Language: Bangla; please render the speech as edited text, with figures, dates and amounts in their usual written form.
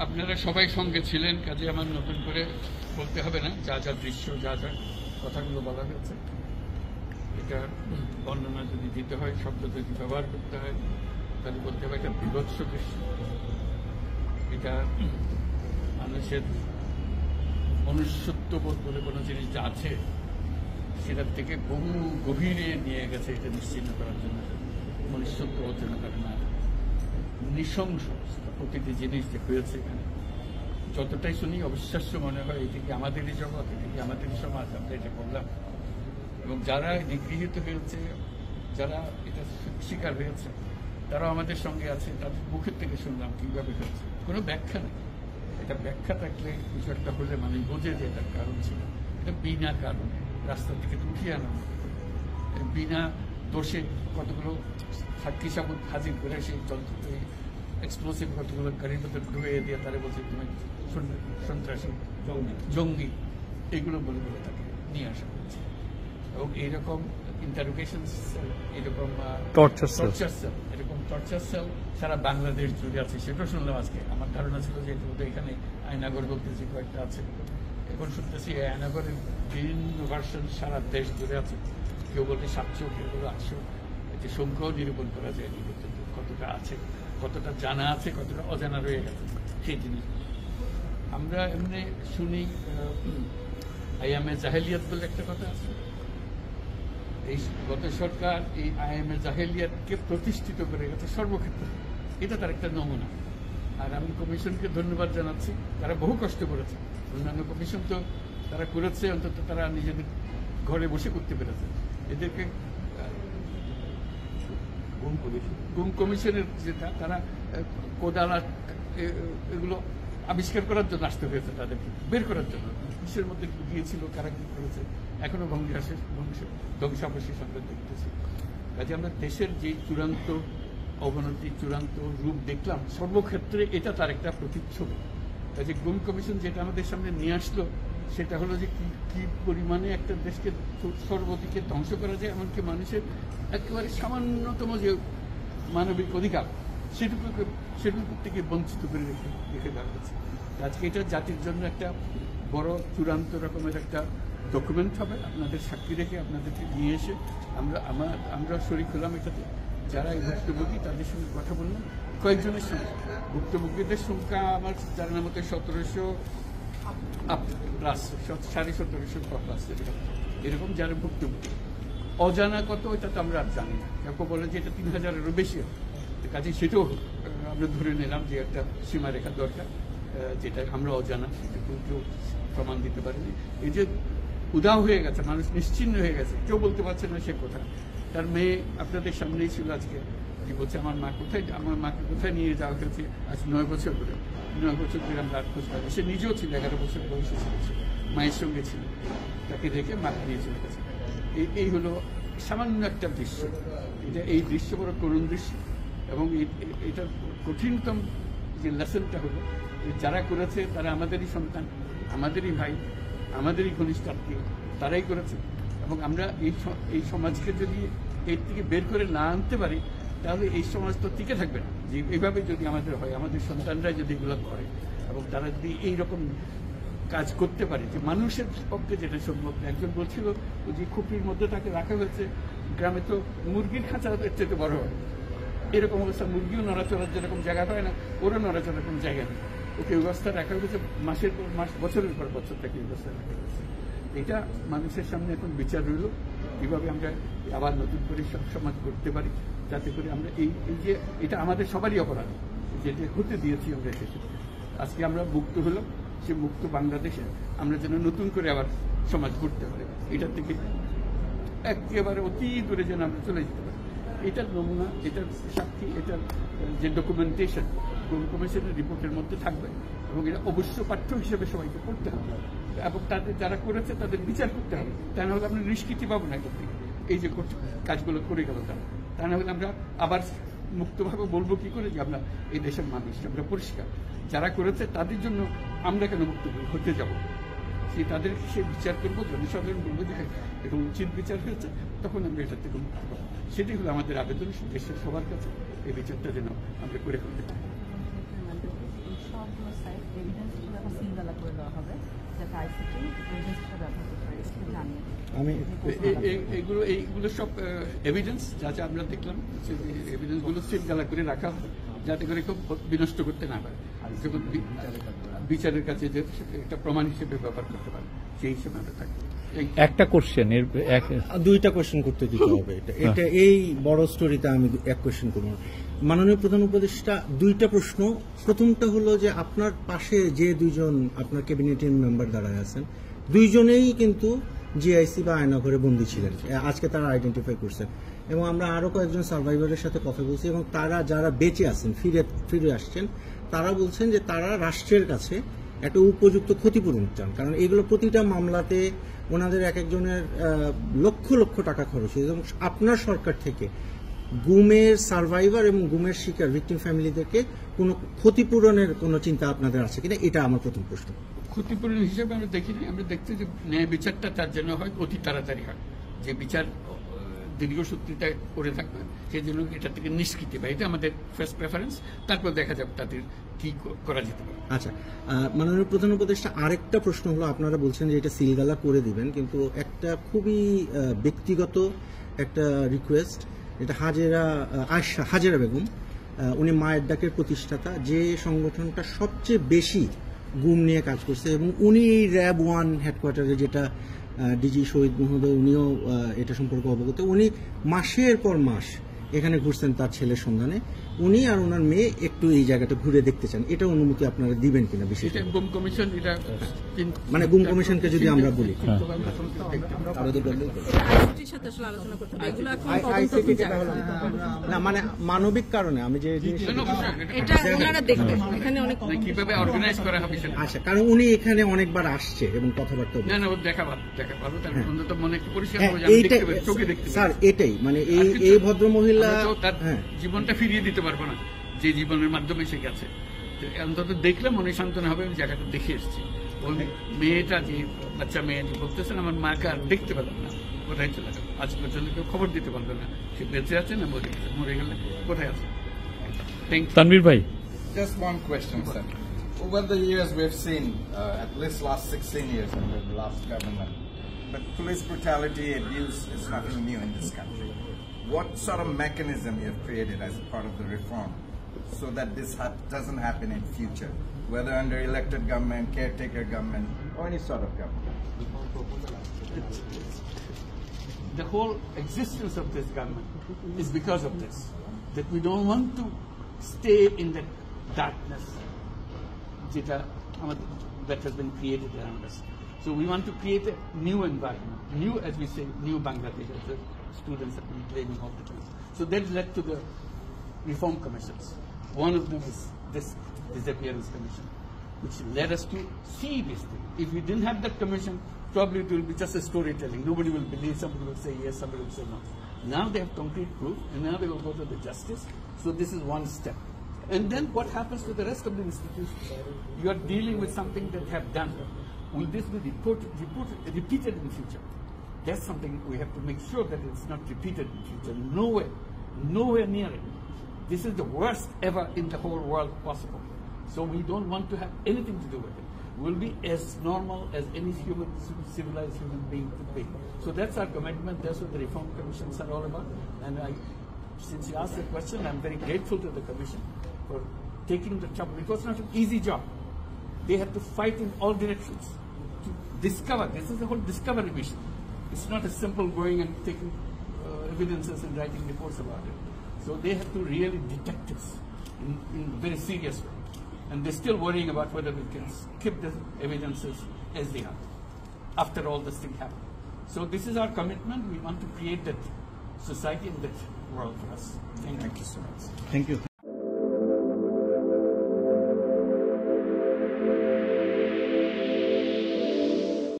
আপনারা সবাই সঙ্গে ছিলেন, কাজে আমার নতুন করে বলতে হবে না। যা যা দৃশ্য, যা যা কথাগুলো বলা হয়েছে, এটা বর্ণনা যদি দিতে হয়, শব্দ যদি ব্যবহার করতে হয়, তাহলে বলতে হবে এটা বিভৎস দৃশ্য। এটা মানুষের মনুষ্যত্ববোধ বলে কোনো জিনিস যা আছে সেটার থেকে বহু গভীরে নিয়ে গেছে। এটা নিশ্চিন্ন করার জন্য মনুষ্যত্ব অর্জন করে না, নৃশংস প্রতিটি জিনিস যে হয়েছে এখানে। যতটাই শুনি অবিশ্বাস্য মনে হয়, এটি কি আমাদেরই জগৎ, এটি কি আমাদেরই সমাজ, আমরা এটা করলাম। এবং যারা নিগৃহীত হয়েছে, যারা এটা শিকার হয়েছে, তারাও আমাদের সঙ্গে আছে। তাদের মুখের থেকে শুনলাম কিভাবে হয়েছে। কোনো ব্যাখ্যা নেই। এটা ব্যাখ্যা থাকলে কিছু একটা হলে মানুষ বোঝে যে এটার কারণ ছিল। এটা বিনা কারণে রাস্তা থেকে উঠিয়ে আনা, বিনা দোষে কতগুলো সাক্ষী সাবুত হাজির করে সেই এক্সপ্লোসিভ কতগুলো গাড়ির ভেতর ঢুয়ে দিয়ে তারা বলছে তুমি সন্ত্রাসী, জঙ্গি, এগুলো বলে বলে তাকে নিয়ে আসা হচ্ছে। এবং এইরকম ইন্টারোগেশন সেল, এরকম টর্চার সেল, এরকম টর্চার সেল সারা বাংলাদেশ জুড়ে আছে। সেটাও শুনলাম আজকে। আমার ধারণা ছিল যে এখানে আয়নাগর বলতে যে কয়েকটা আছে, এখন শুনতেছি আয়নাগরের বিভিন্ন ভার্সন সারা দেশ জুড়ে আছে। কেউ বলতে 700, কেউ বলে 800। এটি সংখ্যাও নিরূপণ করা যায়নি পর্যন্ত, কতটা আছে, কতটা জানা আছে, কতটা অজানা রয়ে গেছে সেই জিনিস। আমরা এমনি শুনি আইয়ামে জাহেলিয়াত বলে একটা কথা আছে। এই গত সরকার এই আইএমএ জাহেলিয়াতকে প্রতিষ্ঠিত করে গেছে সর্বক্ষেত্রে। এটা তার একটা নমুনা। আর আমি কমিশনকে ধন্যবাদ জানাচ্ছি, তারা বহু কষ্ট করেছে। অন্যান্য কমিশন তো তারা করেছে, অন্তত তারা নিজেদের ঘরে বসে করতে পেরেছে। এদেরকে গুম কমিশনের যেটা, তারা কোদালা এগুলো আবিষ্কার করার জন্য আসতে হয়েছে, তাদেরকে বের করার জন্য। কিসের মধ্যে গিয়েছিল, কারা কি করেছে, এখনো ধ্বংসাবশেষ আমরা দেখতেছি। কাজে আমরা দেশের যে চূড়ান্ত অবনতি, চূড়ান্ত রূপ দেখলাম সর্বক্ষেত্রে, এটা তার একটা প্রতিচ্ছবি। কাজে গুম কমিশন যেটা আমাদের সামনে নিয়ে আসলো, সেটা হলো যে কি পরিমাণে একটা দেশকে সর্বদিকে ধ্বংস করা যায়, এমনকি মানুষের একেবারে সামান্যতম যে মানবিক অধিকার সেটুকু থেকে বঞ্চিত করে রেখে দেওয়া হয়েছে। আজকে এটা জাতির জন্য একটা বড় চূড়ান্ত রকমের একটা ডকুমেন্ট হবে। আপনাদের সাক্ষী রেখে, আপনাদেরকে নিয়ে এসে আমরা শরিক হলাম এটাতে। যারা এই ভুক্তভোগী তাদের সঙ্গে কথা বললাম, কয়েকজনের সঙ্গে। ভুক্তভোগীদের সংখ্যা আমার জানার মতো 1700 প্লাস, 1750 প্লাস এরকম যারা ভুক্তভোগী। অজানা কত ওইটা তো আমরা আর জানি না। কেউ বলে যে এটা 3000-এরও বেশি। কাজে সেটাও আমরা ধরে নিলাম যে একটা সীমারেখা দরকার, যেটা আমরা অজানা, সেটা কেউ প্রমাণ দিতে পারেনি। এই যে উদাও হয়ে গেছে, মানুষ নিশ্চিন্ন হয়ে গেছে, কেউ বলতে পারছে না সে কোথায়। তার মেয়ে আপনাদের সামনেই ছিল আজকে, কি বলছে আমার মাকে কোথায় নিয়ে যাওয়া হয়েছে আজ 9 বছর ধরে। 9 বছর ধরে আমরা আর খোঁজ পাই। সে নিজেও ছিল, 11 বছর বয়সে ছিল, মায়ের সঙ্গে ছিল, তাকে রেখে মাকে নিয়ে চলে গেছে। এই হলো সামান্য একটা দৃশ্য। এই দৃশ্য বড় করুণ দৃশ্য। এবং এটার কঠিনতম যে লেসনটা হলো, যারা করেছে তারা আমাদেরই সন্তান, আমাদেরই ভাই, আমাদেরই ঘনিষ্ঠ আত্মীয়, তারাই করেছে। এবং আমরা এই সমাজকে যদি এর থেকে বের করে না আনতে পারি, তাহলে এই সমাজ তো টিকে থাকবে না। যে এইভাবে যদি আমাদের হয়, আমাদের সন্তানরা যদি এগুলো করে এবং তারা যদি এইরকম কাজ করতে পারে, যে মানুষের পক্ষে যেটা সম্ভব। একজন বলছিল যে খুপড়ির মধ্যে তাকে রাখা হয়েছে, গ্রামে তো মুরগির খাঁচা চেয়ে বড় হয়, এরকম অবস্থা। মুরগিও নড়াচড়ার যেরকম জায়গা হয় না, ওরও নড়াচড়ার কোনো জায়গা নেই। ওকে ব্যবস্থা রাখা হয়েছে, মাসের পর মাস, বছরের পর বছর তাকে ব্যবস্থা রাখা হয়েছে। এটা মানুষের সামনে এখন বিচার রইল, কীভাবে আমরা আবার নতুন করে সমাজ করতে পারি, যাতে করে আমরা এই যে এটা আমাদের সবারই অপরাধ, যেটা হতে দিয়েছি আমরা এসেছি। আজকে আমরা মুক্ত হলাম, সে মুক্ত বাংলাদেশে আমরা যেন নতুন করে আবার সমাজ করতে পারি, এটার থেকে একেবারে অতি দূরে যেন আমরা চলে যেতে পারি। এটার নমুনা, এটার সাক্ষী, এটার যে ডকুমেন্টেশন কমিশনের রিপোর্টের মধ্যে থাকবে। এবং এটা অবশ্য পাঠ্য হিসেবে সবাইকে পড়তে হবে, এবং তাদের যারা করেছে তাদের বিচার করতে হবে। তা না হলে আমরা নিষ্কৃতি পাবো না এটার থেকে, এই যে কাজগুলো করে গেল তারা। তা না হলে আমরা আবার মুক্তভাবে বলবো কি করে যে আমরা এই দেশের মানুষ, আমরা পরিষ্কার। যারা করেছে তাদের জন্য আমরা কেন মুক্ত হতে যাব? তাদেরকে সে বিচার করবো, জনসাধারণ বলবো যে এরকম উচিত বিচার হয়েছে, তখন আমরা এটার থেকে মুক্ত পাবো। সেটাই হলো আমাদের আবেদন দেশের সবার কাছে, এই বিচারটা যেন আমরা করে ফেলতে পারি। দেওয়া হবে যাতে আইসিটি এজেন্সিটা ব্যবহার করতে পারে এটা জানিয়ে আমি এইগুলো সব এভিডেন্স যা যা আমরা দেখলাম এভিডেন্সগুলো সিলগালা করে রাখা হয় যাতে করে খুব বিনষ্ট করতে না পারে যখন বিচারের কাছে যে একটা প্রমাণ হিসেবে ব্যবহার করতে পারে সেই হিসেবে আমরা থাকি। একটা কোশ্চেন দুইটা কোশ্চেন করতে দিতে হবে। এটা এই বড় স্টোরিতে আমি এক কোশ্চেন করব। মাননীয় প্রধান উপদেষ্টা, দুইটা প্রশ্ন। প্রথমটা হলো যে আপনার পাশে যে দুইজন আপনার ক্যাবিনেটের মেম্বার দাঁড়ায় আছেন, দুইজনেই কিন্তু জিআইসি বা আয়নাঘরে বন্দী ছিলেন, আজকে তারা আইডেন্টিফাই করছেন, এবং আমরা আরো কয়েকজন সার্ভাইভারের সাথে কথা বলছি এবং তারা যারা বেঁচে আছেন ফিরে আসছেন তারা বলছেন যে তারা রাষ্ট্রের কাছে একটা উপযুক্ত ক্ষতিপূরণ চান, কারণ এগুলো প্রতিটা মামলাতে ওনাদের এক একজনের লক্ষ লক্ষ টাকা খরচ হয়েছে এবং আপনার সরকার থেকে গুমের সার্ভাইভার এবং গুমের শিকার ভিকটিম ফ্যামিলিদেরকে কোনো ক্ষতিপূরণের কোনো চিন্তা আপনাদের আছে কিনা, এটা আমার প্রথম প্রশ্ন। ক্ষতিপূরণ হিসেবে আমরা দেখিনি, আমরা দেখছি যে ন্যায় বিচারটা তার জন্য হয় অতি তাড়াতাড়ি হয়, যে বিচার দীর্ঘসূত্রিতা করে থাকবে সেই জন্য এটা থেকে নিষ্কৃতি পায়, এটা আমাদের ফার্স্ট প্রেফারেন্স, তারপর দেখা যাবে তাদের কি করা যেতে পারে। আচ্ছা, মাননীয় প্রধান উপদেষ্টা, আরেকটা প্রশ্ন হলো, আপনারা বলছেন যে এটা সিলগালা করে দিবেন, কিন্তু একটা খুবই ব্যক্তিগত একটা রিকোয়েস্ট, এটা হাজেরা বেগম, উনি মায়ের ডাকের প্রতিষ্ঠাতা, যে সংগঠনটা সবচেয়ে বেশি গুম নিয়ে কাজ করছে, এবং উনি এই র্যাব 1 হেডকোয়ার্টারে, যেটা ডিজি শহীদ মহোদয়, উনিও এটা সম্পর্কে অবগত, উনি মাসের পর মাস এখানে ঘুরছেন তার ছেলের সন্ধানে, উনি আর ওনার মেয়ে একটু এই জায়গাটা ঘুরে দেখতে চান, এটা অনুমতি আপনারা দিবেন কিনা? বিশেষ গুম কমিশন, এটা মানে গুম কমিশনকে যদি আমরা বলি, না মানে মানবিক কারণে আমি যে কিভাবে অর্গানাইজ করা হবে, আচ্ছা, কারণ উনি এখানে অনেকবার আসছে এবং কথাবার্তা স্যার, এটাই মানে এই ভদ্র মহিলা জীবনটা ফিরিয়ে দিতে পারবো না যে জীবনের মাধ্যমে সে গেছে, অন্তত দেখলে মনে সান্ত্বনা হবে, আমি জায়গাটা দেখে এসেছি। ওই মেয়েটা, যে বাচ্চা মেয়ে বলতেছেন আমার মাকে আর দেখতে পেলাম না, কোথায় চলে গেল, আজ পর্যন্ত কেউ খবর দিতে পারবে না সে বেঁচে আছে না মরে গেলে কোথায় আছে। তানভীর ভাই, just one question, sir. Over the years we've seen, at least last 16 years under the last government, but police brutality, abuse is nothing new in this country. What sort of mechanism you have created as a part of the reform so that this doesn't happen in future, whether under elected government, caretaker government, or any sort of government? The whole existence of this government is because of this, that we don't want to stay in that darkness that has been created around us. So we want to create a new environment, new, as we say, new Bangladesh, as the students have been claiming all the time. So that led to the reform commissions. One of them is this disappearance commission, which led us to see this thing. If we didn't have that commission, probably it will be just a storytelling. Nobody will believe, somebody will say yes, somebody will say no. Now they have concrete proof, and now they will go to the justice. So this is one step. And then what happens to the rest of the institutions? You are dealing with something that have done. Will this be repeated in future? That's something we have to make sure that it's not repeated in future. Nowhere near it. This is the worst ever in the whole world possible. So we don't want to have anything to do with it. We'll be as normal as any civilized human being could be. So that's our commitment. That's what the reform commissions are all about. And since you asked the question, I'm very grateful to the commission for taking the job. It was not an easy job. They had to fight in all directions to discover. This is the whole discovery mission. It's not as simple going and taking evidences and writing reports about it. So they have to really detect this in a very serious way. And they're still worrying about whether we can keep the evidences as they are after all this thing happened. So this is our commitment. We want to create that society and that world for us. Thank you so much. Thank you.